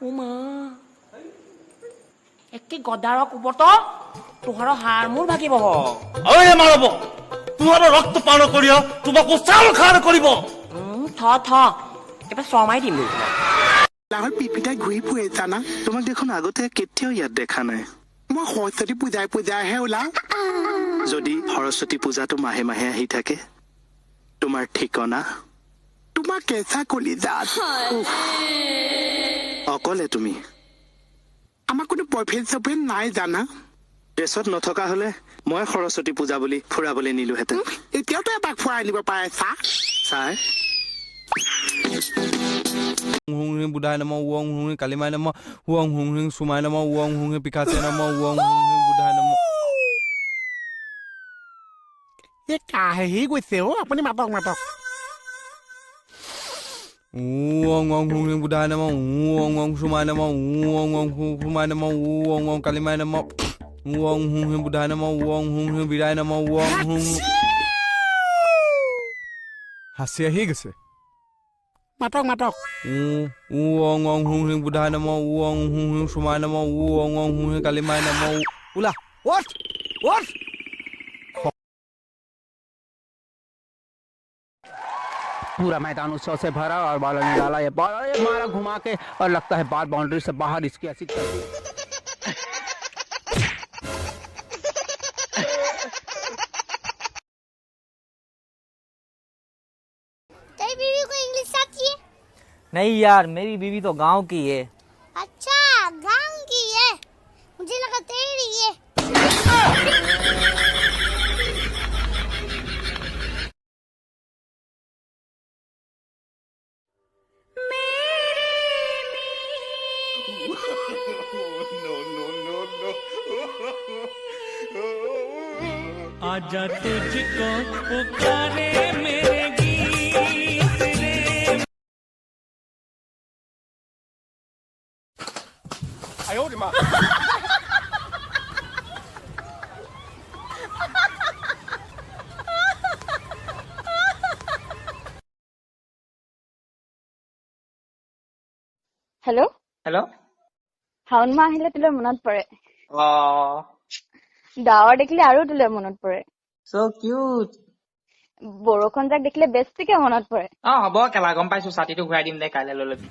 উমা একে গদাৰ কুবত তোহাৰ হাড় মূৰ ভাগিব আৰে মাৰব তোমাৰ ৰক্ত পান কৰিয়া তোমাকে চাল খান কৰিব থ এবাৰ শমাই দিম লাহৰ পিপিটাই ঘূৰি ফুৰে জানা তোমাক দেখোন আগতে কেতিয়াও ইয়াত দেখা নাই মই সৰস্বতী পূজাহে ওলাও যদি সৰস্বতী পূজাটো মাহে মাহে আহি থাকে তোমাৰ ঠিকনা তোমাৰ কেঁচা কলিজাত অকলে তুমি আমাৰ কোনো বয়ফ্ৰেণ্ড নাই জানা ড্ৰেছত নথকা হলে মই সৰস্বতী পূজা বুলি ফুৰাবলৈ নিলোহেঁতেন এতিয়াও তো এপাক ফুৰাই নিব পাৰে sir Hung Buddha Namo Wong Hung Kalimai Namo Wong Hung Sumai Namo Wong Hung Picasso Namo Wong Hung Buddha Namo ये काहे গৈছে ও আপুনি মাতক Wong Hung Buddha Namo Wong Sumai Namo Wong Sumai Namo Wong Kalimai Namo Wong Hung Buddha Namo Wong Hung Virai Namo Wong Hung Hasia Higase মাতক Wong Hung Buddha Namo Wong Hung Sumai Namo Wong Hung Kalimai Namo Ula what पूरा मैदान उत्सव से भरा और बालों ने डाला ये ball और ये मारा घुमा के और लगता है बाल बाउंड्री से बाहर इसकी ऐसी कर दी तेरी बीवी को इंग्लिश आती है? नहीं यार मेरी बीवी तो गांव की है। अच्छा गांव की है मुझे लगा तेरी है। आजा तुझको पुकारे मेरे गीत रे হেল্ল' हेलो শাওণ মাহ আহিলে তোলে মনত পৰে Oh ডাৱৰ দেখিলে আৰু তোলে মনত পৰে so cute বৰষুণ যাক দেখিলে বেছিকে মনত পৰে হ'ব কেলা গম পাইছো ছাতিটো ঘূৰাই দিম দে কাইলৈ লৈ ল'বি